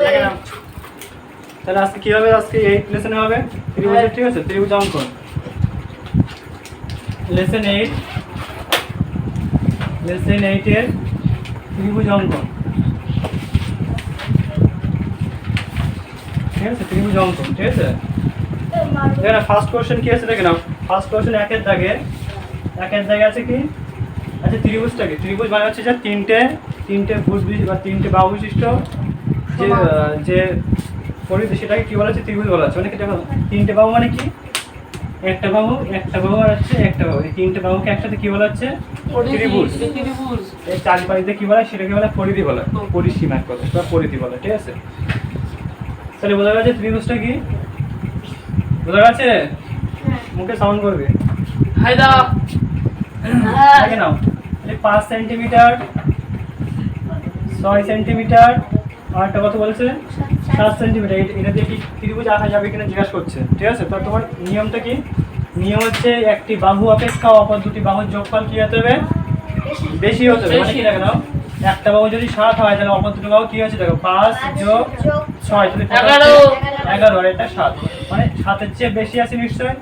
দেখে নাও। তাহলে আজকে কি হবে? আজকে এই লেসনে হবে ত্রিভুজ, ঠিক আছে? ত্রিভুজ অঙ্কন লেসন 8, লেসন 8 এর ত্রিভুজ অঙ্কন, ঠিক আছে? ত্রিভুজ অঙ্কন, ঠিক আছে? দেখে না ফার্স্ট কোশ্চেন কি আছে দেখে নাও। ফার্স্ট কোশ্চেন একের দাগে আছে কি? আচ্ছা ত্রিভুজটা কি? ত্রিভুজ মানে হচ্ছে যে তিনটে ভুজ বা তিনটে বাহু বিশিষ্ট যে পরিধি, সেটাকে কি বলা হচ্ছে? ত্রিভুজ বলা হচ্ছে। মানে কি দেখো, তিনটে বাহু মানে কি? একটা বাহু আর হচ্ছে একটা বাহু, এই তিনটে বাহুকে একসাথে কি বলা হচ্ছে? ত্রিভুজ। এই চারিপাশে কি বলা হয়? সেটাকে বলা পরিধি বলা হয়, পরিসীমা এক কথা বা পরিধি বলা, ঠিক আছে? তাহলে বোঝা গেছে ত্রিভুজটা কি? বোঝা গেছে? মুখে সাউন্ড করবে। দেখে নাও, 5 সেন্টিমিটার, 6 সেন্টিমিটার, আর একটা কথা বলেছে 7 সেন্টিমিটার। এটা দিয়ে কি ত্রিভুজ আঁকা যাবে কিনা জিজ্ঞাসা করছে, ঠিক আছে? তো তোমার নিয়মটা কি? নিয়ম হচ্ছে একটি বাহু অপেক্ষা অপর দুটি বাহুর যোগফল কি হতে হবে? বেশি হতে হবে। মানে কি দেখে নাও, একটা বাহু যদি 7 হয় তাহলে অপর দুটো বাহু কি হচ্ছে দেখো, 5 যোগ 6 তাহলে 11, আর এটা 7, মানে 7-এর চেয়ে বেশি আছে নিশ্চয়।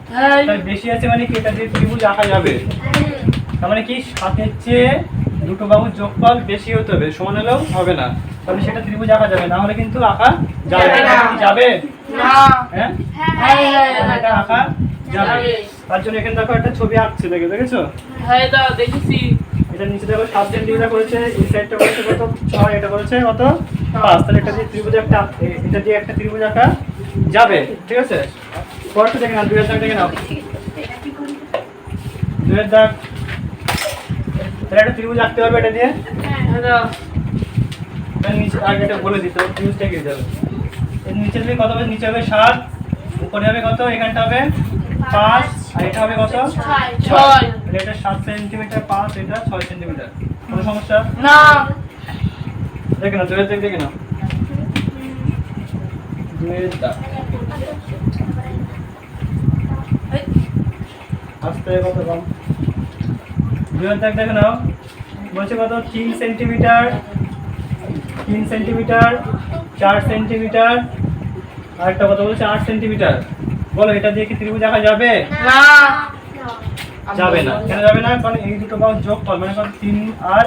তাহলে বেশি আছে মানে কি এটা দিয়ে ত্রিভুজ আঁকা যাবে। তার মানে কি 7-এর চেয়ে দুটো বাহুর যোগফল বেশি হতে হবে, সমান হলেও হবে না, তাহলে সেটা ত্রিভুজ আঁকা যাবে না। হলে কিন্তু আঁকা যাবে না। যাবে না? হ্যাঁ এটা আঁকা যাবে। তার জন্য এখানে দেখো একটা ছবি আঁকছে, দেখেছো? হ্যাঁ দাদা দেখেছি। এটা নিচে দেখো 7 সেন্টিমিটার করেছে, এই সাইডটা করেছে কত? 6, এটা করেছে কত? 5। তাহলে এটা দিয়ে ত্রিভুজ একটা ত্রিভুজ আঁকা যাবে, ঠিক আছে? পরটা দেখে নাও, 2 এর দাগ দেখে নাও, 2 এর দাগ। তাহলে একটা ত্রিভুজ আঁকতে হবে এটা দিয়ে। নিচে আগে এটা বলে দিতে হবে ত্রিভুজটা কি যাবে। এর নিচে হবে কত হবে? নিচে হবে 7, উপরে হবে কত? এখানটা হবে 5, আর এটা হবে কত? 6। এটা 7 সেন্টিমিটার, 5, এটা 6 সেন্টিমিটার। কোনো সমস্যা না? দেখে নাও, 2 এর দাগ দেখে নাও, 2 এর দাগ। আস্তে কত কম, 2 এর দাগ দেখে নাও। বলছে কত? 3 সেন্টিমিটার, 3 সেন্টিমিটার, 4 সেন্টিমিটার, আর একটা কথা বলছে 8 সেন্টিমিটার। বলো এটা দিয়ে কি ত্রিভুজ আঁকা যাবে? না যাবে না। কেন যাবে না? কারণ এই দুটো বাহু যোগফল মানে কত? 3 আর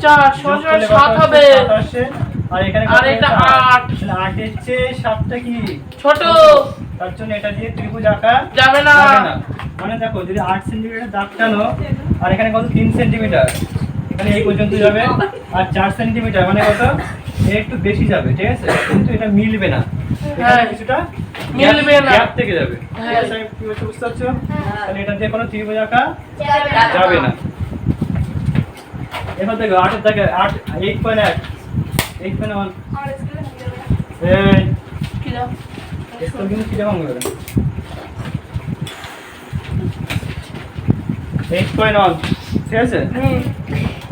4 7 হবে। আর এখানে আর এটা 8, তাহলে 8 এর চেয়ে 7টা কি ছোট, তার জন্য এটা দিয়ে ত্রিভুজ আঁকা যাবে না। মানে দেখো, যদি 8 সেন্টিমিটার দাগ টানো, আর এখানে কত? 3 সেন্টিমিটার, এখানে এই পর্যন্ত যাবে, আর 4 সেন্টিমিটার মানে কত? একটু বেশি যাবে, ঠিক আছে? কিন্তু এটা মিলবে না, এখানে কিছুটা মিলবে না, গ্যাপ থেকে যাবে, ঠিক আছে? কি হচ্ছে বুঝতে পারছো? তাহলে এটা দিয়ে কোনো ত্রিভুজ আঁকা যাবে না। এবার দেখো 8 এর দাগে 8.1, 8.1 এই কি দাও? স্কেল কিন্তু কি রকম হবে? 8.1, ঠিক আছে?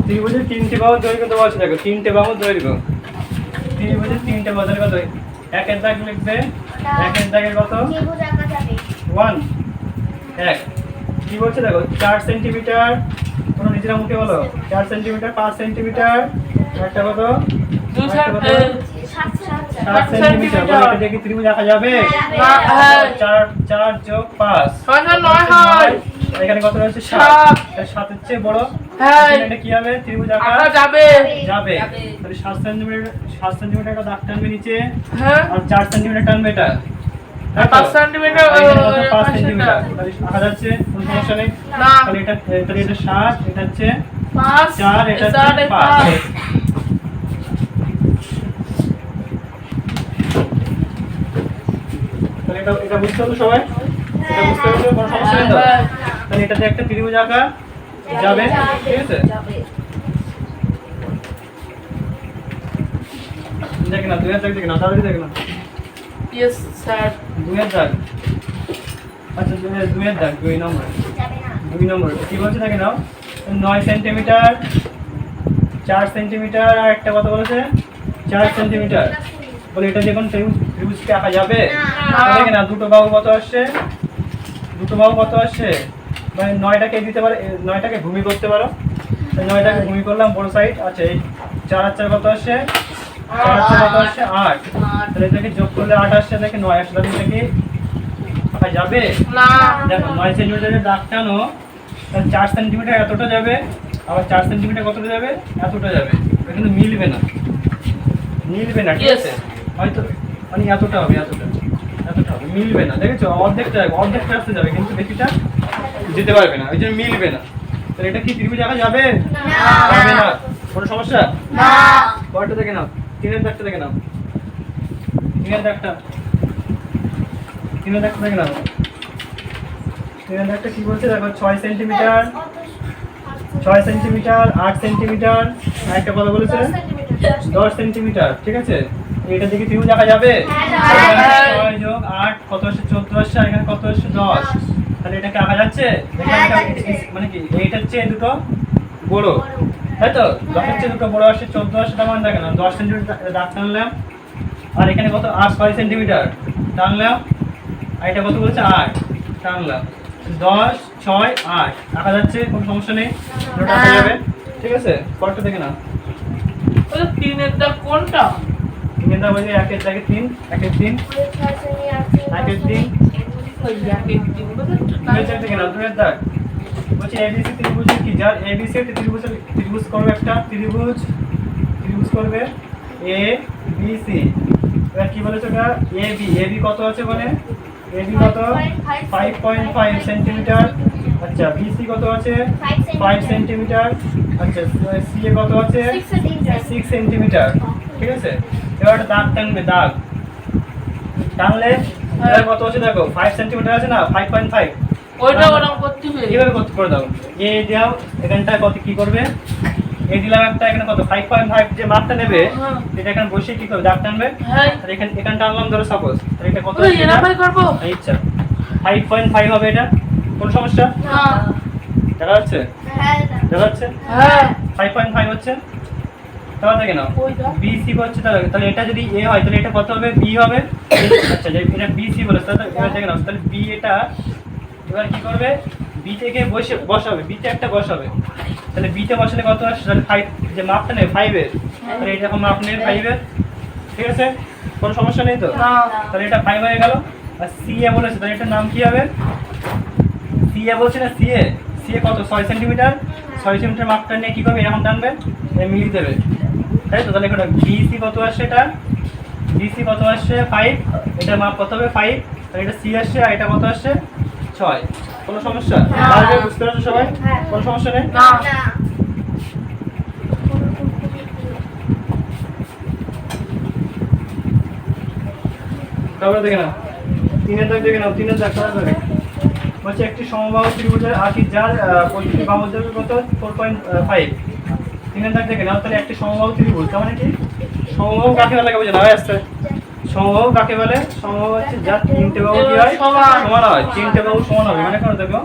ত্রিভুজের 3টে বাহুর দৈর্ঘ্য দেওয়া আছে, দেখো 3টে বাহুর দৈর্ঘ্য। ত্রিভুজের 3টে বাহু কত? একের দাগ লিখবে, একের দাগের কত? 1 1। কি বলছে দেখো, 4 সেন্টিমিটার, তোমরা নিজেরা মুখে বলো, 4 সেন্টিমিটার, 5 সেন্টিমিটার, একটা কত? 7 সেন্টিমিটার। বলো এটা দিয়ে কি ত্রিভুজ আঁকা যাবে? 4 যোগ 5 9 হয়। এখানে কত রয়েছে? 7। 7-এর চেয়ে বড়, এটা কি হবে? ত্রিভুজ আঁকা যাবে। তাহলে 7 সেন্টিমিটার একটা দাগ টানবে নিচে, আর 4 সেন্টিমিটার টানবে এটা, 5 সেন্টিমিটার, 5 সেন্টিমিটার। তাহলে আঁকা যাচ্ছে, কোনো সমস্যা নেই। তাহলে এটা 7, এটা হচ্ছে 4, এটা হচ্ছে 5। তাহলে এটা বুঝতে হবে সবাই? এটা বুঝতে হবে, কোনো সমস্যা নেই তো? তাহলে এটাতে একটা ত্রিভুজ আঁকা যাবে, ঠিক আছে? দেখে না, 2 এর দাগ দেখে না, তাড়াতাড়ি দেখে না। Yes sir. 2 এর দাগ, আচ্ছা 2 এর দাগ, 2 নম্বর, 2 নম্বর কি বলছে দেখে নাও। 9 সেন্টিমিটার, 4 সেন্টিমিটার, আর একটা কথা বলেছে 4 সেন্টিমিটার। বলে এটা যে কোনো ত্রিভুজকে আঁকা যাবে? দেখে না, দুটো বাহু কত আসছে? মানে 9টাকে দিতে পারে, 9টাকে ভূমি করতে পারো, 9টাকে ভূমি করলাম বড় সাইড। আচ্ছা এই 4 আর 4 কত আসছে? 4 কত আসছে 8, তাহলে এটাকে যোগ করলে 8 আসছে, দেখে 9 আসছে, তাহলে এটা কি আঁকা যাবে? না দেখো 9 সেন্টিমিটারের দাগ টানো, তাহলে 4 সেন্টিমিটার এতটা যাবে, আবার 4 সেন্টিমিটার কতটা যাবে, এতটা যাবে, এটা কিন্তু মিলবে না, ঠিক আছে? হয়তো মানে এতটা হবে, এতটা হবে, মিলবে না, দেখেছো? অর্ধেকটা আসতে যাবে, কিন্তু বেশিটা যেতে পারবে না, ওই জন্য মিলবে না। তাহলে এটা কি ত্রিভুজ আঁকা যাবে? যাবে না। কোনো সমস্যা? না পরেরটা দেখে নাও, 3 দাগটা দেখে নাও, 3 দাগটা দেখে নাও। 3 দাগটা কি বলছে দেখো, 6 সেন্টিমিটার, 8 সেন্টিমিটার, একটা কথা বলেছে 10 সেন্টিমিটার, ঠিক আছে? এটা দিকে ত্রিভুজ আঁকা যাবে? 6 যোগ 8 কত আসছে, 14 আসছে, আর এখানে কত আসছে, 10। তাহলে এটাকে আঁকা যাচ্ছে? মানে কি এইটার চেয়ে দুটো বড়, তাই তো? 10 এর চেয়ে দুটো বড় আসছে, 14 আসছে, তার মানে দেখেন 10 সেন্টিমিটার দাগ টানলাম, আর এখানে কত 6 সেন্টিমিটার টানলাম, আর এটা কত বলছে 8 টানলাম, 10 6 8 আঁকা যাচ্ছে, কোনো সমস্যা নেই, দুটো আঁকা যাবে, ঠিক আছে? পরেরটা দেখে না, ওই 3 এর দাগ কোনটা? 3 এর দাগ বলছে 1 এর দাগে 3, 1 এর 3, 1 এর 3, ওই একের 3 বলে 2 এর দাগ দেখে না, 2 এর দাগ বলছে এবিসি ত্রিভুজ কি, যার এবিসি একটা ত্রিভুজ করবে, একটা ত্রিভুজ করবে এ বি সি। এবার কি বলেছে ওটা, এবি কত আছে বলে, এবি কত 5.5 সেন্টিমিটার, আচ্ছা বিসি কত আছে 5 সেন্টিমিটার, আচ্ছা সি এ কত আছে 6 সেন্টিমিটার, ঠিক আছে? এবার একটা দাগ টানবে, দাগ টানলে এবার কত আছে দেখো, 5 সেন্টিমিটার আছে না, 5.5, ওইটা ওরকম করতে হবে। এইভাবে করতে করে দাও, এ দাও, এখানটা কত কি করবে, এ দিলাম একটা, এখানে কত 5.5 যে মাপটা নেবে, এটা এখানে বসে কি করবে, দাগ টানবে, হ্যাঁ আর এখানটা আনলাম ধরো সাপোজ, তাহলে এটা কত ওই এরাফাই করব। আচ্ছা 5.5 হবে, এটা কোনো সমস্যা না দেখা যাচ্ছে? দেখা যাচ্ছে হ্যাঁ 5.5 হচ্ছে, তাহলে দেখে নাও ওইটা বিসি হচ্ছে, তাহলে এটা যদি এ হয় তাহলে এটা কত হবে, বি হবে, আচ্ছা যে এটা বিসি বলে, তাহলে এবার দেখে নাও, তাহলে বি এটা এবার কি করবে, বি থেকে বসাবে, বিতে একটা বসাবে, তাহলে বিতে বসালে কত আসছে, তাহলে 5 যে মাপটা নেবে 5 এর, তাহলে এটা এখন মাপ নেবে 5 এর, ঠিক আছে? কোনো সমস্যা নেই তো? না তাহলে এটা 5 হয়ে গেল। আর সি এ বলেছে, তাহলে এটার নাম কি হবে, সি এ বলছে না, সি এ কত 6 সেন্টিমিটার, 6 সেন্টিমিটার মাপটা নিয়ে কি করবে, এরকম টানবে, মিলিয়ে দেবে, তাই তো? তাহলে এটা বিসি কত আসছে, এটা বিসি কত আসছে 5, এটা মাপ কত হবে 5, তাহলে এটা সি আসছে, আর এটা কত আসছে 6। কোনো সমস্যা? তাহলে বুঝতে পারছো সবাই? কোনো সমস্যা নেই? না তারপরে দেখে নাও 3 এর দাগ দেখে নাও, 3 এর দাগ কত হবে, বলছে একটি সমবাহু ত্রিভুজের আঁকি যার প্রতিটি বাহুর দৈর্ঘ্য কত 4.5। 3 এর দাগ দেখে নাও, তাহলে একটি সমবাহু ত্রিভুজ, তার মানে কি সমবাহু কাকে বলে, বুঝে নাও আস্তে, সমবাহু কাকে বলে, সমবাহু হচ্ছে যার তিনটে বাহু কি হয়, সমান হয়, তিনটে বাহু সমান হবে, মানে কেন দেখো,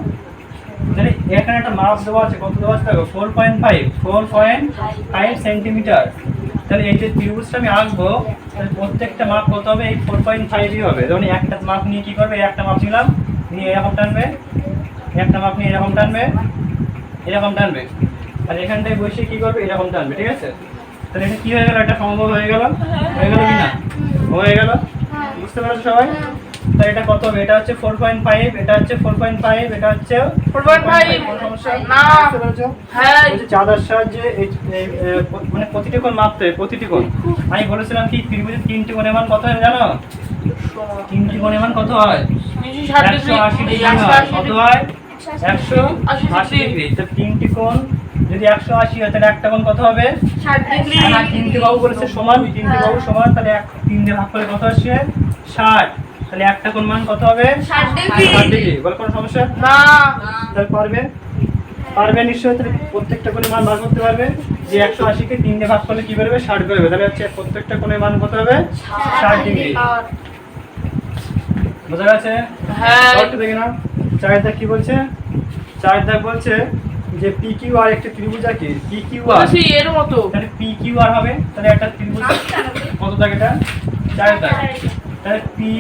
তাহলে এখানে একটা মাপ দেওয়া আছে, কত দেওয়া আছে দেখো 4.5 সেন্টিমিটার, তাহলে এই যে ত্রিভুজটা আমি আঁকবো, তাহলে প্রত্যেকটা মাপ কত হবে, এই 4.5ই হবে। যেমন একটা মাপ নিয়ে কি করবে, একটা মাপ নিলাম, নিয়ে এরকম টানবে, একটা মাপ নিয়ে এরকম টানবে, আর এখানটায় বসে কি করবে, এরকম টানবে, ঠিক আছে? তাহলে এটা কি হয়ে গেল, এটা সমবাহু হয়ে গেল কি না, হয়ে গেল, বুঝতে পারছো সবাই? তাহলে এটা কত হবে, এটা হচ্ছে 4.5, এটা হচ্ছে 4.5, এটা হচ্ছে 4.5 কোনো সমস্যা না বুঝতে পেরেছো? হ্যাঁ বলছি চাঁদার সাহায্যে মানে প্রতিটি কোণ মাপতে হবে, প্রতিটি কোণ। আমি বলেছিলাম কি ত্রিভুজের 3টি কোণের মান কত হয় জানো, 3টি কোণের মান কত হয়, 180 ডিগ্রি হয়, কত হয় 180 ডিগ্রি। তো 3টি কোণ যদি 180 হয়, তাহলে একটা কোণ কত হবে 60 ডিগ্রি। আর 3টে বাহু বলেছে সমান, 3টে বাহু সমান, তাহলে 3 দিয়ে ভাগ করলে কত আসছে 60, তাহলে একটা কোণ মান কত হবে 60 ডিগ্রি। 60 ডিগ্রি। বল কোনো সমস্যা? না তাহলে পারবে নিশ্চয়ই, তাহলে প্রত্যেকটা কোণের মান বার করতে পারবে, যে 180 কে 3 দিয়ে ভাগ করলে কি বেরোবে 60 বেরোবে, তাহলে হচ্ছে প্রত্যেকটা কোণের মান কত হবে 60 ডিগ্রি। বোঝা গেছে? হ্যাঁ একটু দেখে নাও 4 দাগ কি বলছে, 4 দাগ বলছে যে পি কিউ আর একটা ত্রিভুজ আঁকি, পি কিউ আর, বলছি এর মতো তাহলে পি কিউ আর হবে, তাহলে একটা ত্রিভুজ কত দাগ, এটা 4 দাগ, তাহলে পি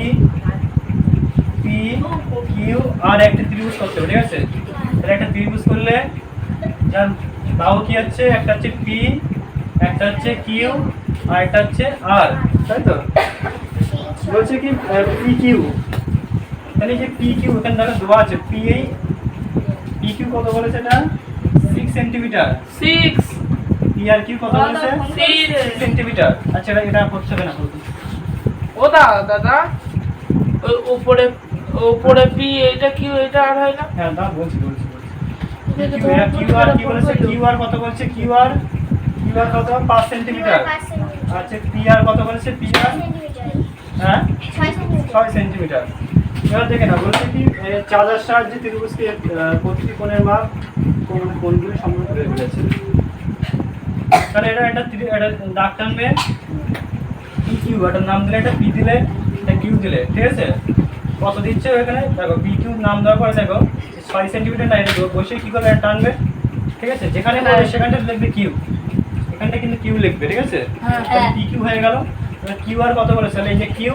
কিউ আর একটা ত্রিভুজ করতে হবে, ঠিক আছে? তাহলে একটা ত্রিভুজ করলে যার বাহু কি হচ্ছে, একটা হচ্ছে পি, একটা হচ্ছে কিউ, আর এটা হচ্ছে আর, তাই তো? বলছে কি পি কিউ, তাহলে যে পি কিউ এখানে দেখো দেওয়া আছে পি কত বলেছে এটা 6 সেন্টিমিটার, 6 পি আর কিউ কত বলেছে 6 সেন্টিমিটার। আচ্ছা এটা করতে হবে না বলতে। ও দাদা ওই উপরে পি এটা কি এটা আর হয় না? হ্যাঁ দাও বলছি কিউআর কি বলেছে, কিউআর কত বলছে, কিউআর কত 5 সেন্টিমিটার। আচ্ছা পিআর কত বলেছে, পিআর হ্যাঁ 6 সেন্টিমিটার। এবার দেখে না বলছে কি চাঁদার সাহায্যে ত্রিভুজকে প্রতিটি কোণের মাপ কোণগুলি সম্পূর্ণ করে দিয়েছে। তাহলে এটা দাগ টানবে পি কিউ, এটার নাম দিলে এটা পি দিলে এটা কিউ দিলে, ঠিক আছে? কত দিচ্ছে এখানে দেখো পি কিউ নাম দেওয়ার পরে দেখো 6 সেন্টিমিটার না এটা বসে কি করবে এটা টানবে, ঠিক আছে? যেখানে পড়ে সেখানটা লিখবে কিউ, এখানটা কিন্তু কিউ লিখবে, ঠিক আছে? পি কিউ হয়ে গেল। এবার কিউ আর কত বলেছে, তাহলে এই যে কিউ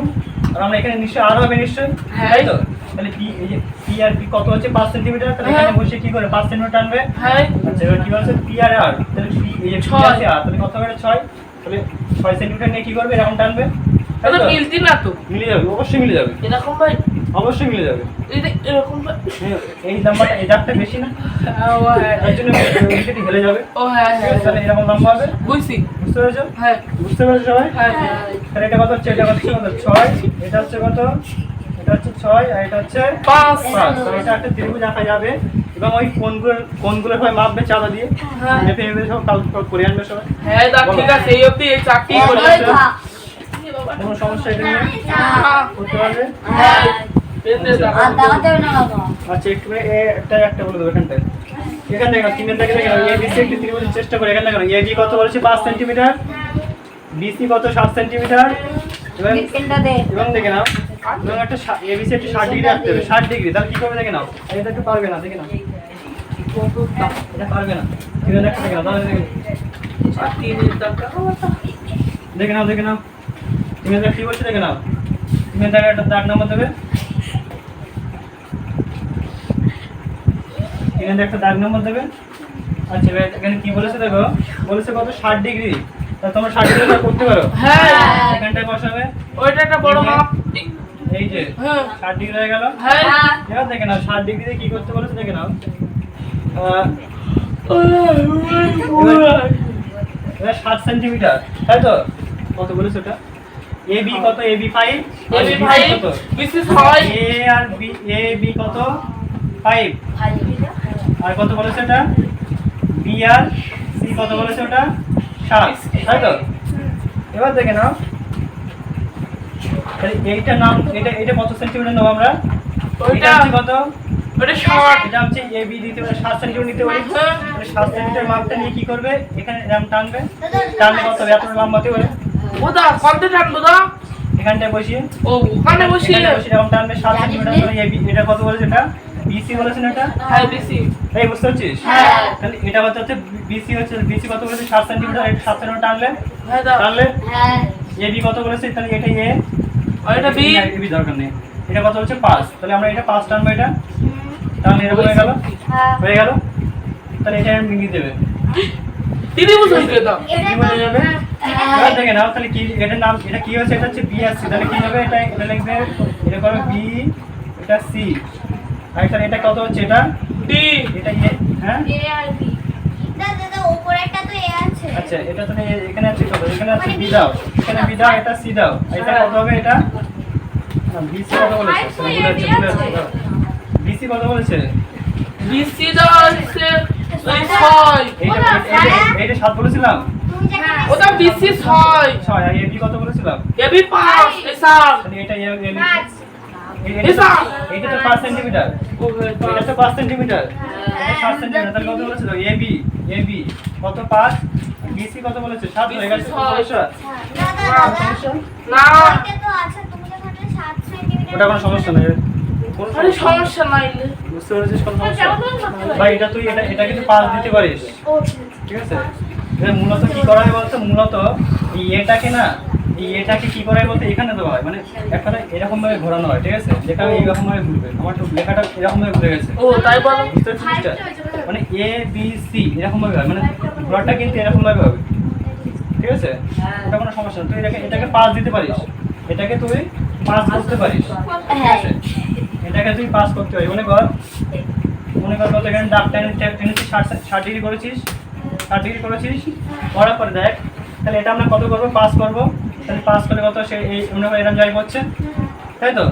আর আমরা এখানে নিশ্চয়ই আর হবে নিশ্চয়ই, তাই তো? তাহলে পি এই যে পি আর পি কত হচ্ছে 5 সেন্টিমিটার, তাহলে এখানে বসে কি করে 5 সেন্টিমিটার টানবে। হ্যাঁ আচ্ছা এবার কি বলছে পি আর আর, তাহলে পি এই যে 6 আছে আর তাহলে কত হবে 6, তাহলে 6 সেন্টিমিটার নিয়ে কি করবে এরকম টানবে, তাই এটা তো? মিলতি না তো মিলে যাবে, অবশ্যই মিলে যাবে, এরকম ভাই, অবশ্যই মিলে যাবে। এটা এরকম ভাই। এই নাম্বারটা এই দাগটা বেশি না, ও হ্যাঁ তার জন্য সেটি হেলে যাবে, ও হ্যাঁ ঠিক আছে? তাহলে এরকম লম্বা হবে, বুঝছি। বুঝতে পেরেছো? হ্যাঁ বুঝতে পেরেছো সবাই? হ্যাঁ তাহলে এটা কত হচ্ছে, এটা হচ্ছে কত 6, এটা হচ্ছে কত, এটা হচ্ছে 6 আর এটা হচ্ছে 5 5। তাহলে এটা একটা ত্রিভুজ আঁকা যাবে এবং ওই কোণগুলো সবাই মাপবে চাঁদা দিয়ে, হ্যাঁ মেপে সব কাল করে আনবে সবাই। হ্যাঁ দা ঠিক আছে, এই অবধি এই চাকরি করে বলো। কোনো সমস্যা এটা নিয়ে করতে পারবে? আচ্ছা একটু একটা বলে দেবো এখানটায়, এখানে দেখো তিনের দাগে দেখো এবিসি একটি ত্রিভুজের চেষ্টা করে, এখানে দেখো এবি কত বলেছে 5 সেন্টিমিটার, বিসি কত 7 সেন্টিমিটার এবং দেখে নাও এবং একটা এবিসি একটি 60 ডিগ্রি রাখতে হবে, 60 ডিগ্রি। তাহলে কি করবে দেখে নাও, এটা একটু পারবে না, দেখে নাও এটা পারবে না, তিনের দাগটা দেখে নাও, তাহলে দেখে নাও তিনের দাগ কি বলছে দেখে নাও, তিনের দাগে একটা দাগ নাম্বার দেবে, এখানে একটা দাগ নম্বর দেবে। আচ্ছা এখানে কি বলেছে দেখো, বলেছে কত 60 ডিগ্রি, তা তোমরা 60 ডিগ্রি করতে পারো। হ্যাঁ এখানটায় বসাবে, ওইটা একটা বড় মাপ। এই যে হ্যাঁ 60 ডিগ্রি হয়ে গেল। হ্যাঁ এবার দেখে নাও 60 ডিগ্রিতে কি করতে বলেছে দেখে নাও, এবার 60 সেন্টিমিটার, তাই তো? কত বলেছে ওটা এবি কত, এবি 5, এবি 5 কত BC 6 A R B, A B কত 5 আর কত বলেছে এটা বি আর সি কত বলেছে ওটা 7, তাই তো? এবার দেখে নাও তাহলে এইটা নাম এটা কত সেন্টিমিটার নেব আমরা, ওইটা এটা হচ্ছে কত, ওটা 60 এটা হচ্ছে এ বি দিতে পারে 7 সেন্টিমিটার নিতে পারি, তাহলে 7 সেন্টিমিটার মাপটা নিয়ে কি করবে এখানে এরকম টানবে, টানলে কত হবে এত লম্বা হতে পারে, ওদা কত টানবো দা? এখানটায় বসিয়ে ও ওখানে বসিয়ে এরকম টানবে 7 সেন্টিমিটার, তাহলে এ বি এটা কত বলেছে এটা বিসি বলেছেন এটা, হ্যাঁ বিসি এই বুঝতে পারছিস? হ্যাঁ তাহলে এটা হচ্ছে বিসি হচ্ছে, বিসি কত বলেছে 7 সেন্টিমিটার, এটা 7 সেন্টিমিটার টানলে হ্যাঁ দা এবি কত বলেছে, তাহলে এটা এ ওইটা বি এবি দরকার নেই, এটা কত হচ্ছে 5, তাহলে আমরা এটা 5 টানবো, এটা তাহলে এরকম হয়ে গেল, তাহলে এটা মিলিয়ে দেবে, তিনি বুঝুন কে দা কি বলে যাবে। এবার দেখে নাও তাহলে কি এটার নাম, এটা কি হচ্ছে, এটা হচ্ছে বি আর সি, তাহলে কি হবে এটা লিখবে, এটা করবে বি, এটা সি, আর তাহলে এটা কত হচ্ছে, এটা ডি এটা এ, হ্যাঁ আচ্ছা এটা তাহলে এখানে আছে কত, এখানে আছে বি দাও, এখানে বি দাও, এটা সি দাও, এটা কত হবে, এটা বিসি কত বলেছে, বিসি কত বলেছে, বিসি দা হচ্ছে ওই 6 এইটা 7 বলেছিলাম, ওটা বিসি 6 6 আর এবি কত বলেছিলাম, এবি 5 এসব তাহলে এটা এবি এসব এটা তো 5 সেন্টিমিটার, এটা তো 5 সেন্টিমিটার, এটা 7 সেন্টিমিটার, তাহলে কত বলেছিল এবি কত 5, বিসি কত বলেছে 7 হয়ে গেছে, সমস্যা না ওটা কোনো সমস্যা নেই, কোনো আরে সমস্যা নাই বুঝতে পেরেছিস, কোনো সমস্যা ভাই, এটা তুই এটা কিন্তু 5 দিতে পারিস, ঠিক আছে? এটা মূলত কি করা হয় বলতো, মূলত এই এটাকে কি করা হয় বলতে এখানে দেওয়া হয়, মানে একটা এরকম ভাবে ঘোরানো হয়, ঠিক আছে? লেখা এইরকম ভাবে ঘুরবে, আমার তো লেখাটা এরকম ভাবে ঘুরে গেছে, ও তাই বলো বুঝতে পারছিস? মানে এ বি সি এরকম ভাবে হয়, মানে ঘোরাটা কিন্তু এরকম ভাবে হবে, ঠিক আছে? এটা কোনো সমস্যা না, তুই এটাকে 5 দিতে পারিস, এটাকে তুই 5 করতে পারিস, ঠিক আছে? এটাকে তুই 5 করতে পারিস। মনে কর কত এখানে ডাক টেনেছিস 60 ডিগ্রি করেছিস, 60 ডিগ্রি করেছিস, করার পরে দেখ তাহলে এটা আমরা কত করবো, 5 করবো, তাহলে 5 করলে কত, সে এই মনে করো এরম জায়গায় করছে, তাই তো?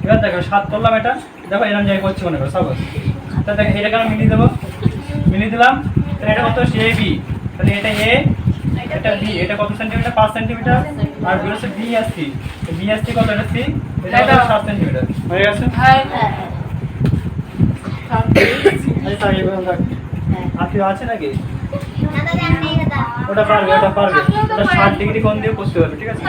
এবার দেখো 7 করলাম, এটা দেখো এরম জায়গায় করছে মনে করো সাপোজ, তাহলে দেখো এটাকে আমরা মিলিয়ে দেবো, মিলিয়ে দিলাম, তাহলে এটা কত, সে বি, তাহলে এটা এ, এটা বি, এটা কত সেন্টিমিটার, 5 সেন্টিমিটার, আর বি হচ্ছে বি আর সি, বি আর সি কত, এটা সি, এটা 7 সেন্টিমিটার হয়ে গেছে। হ্যাঁ আর কেউ আছে নাকি? ওটা পারবে, ওটা 60 ডিগ্রি কোণ দিয়ে করতে পারবে, ঠিক আছে?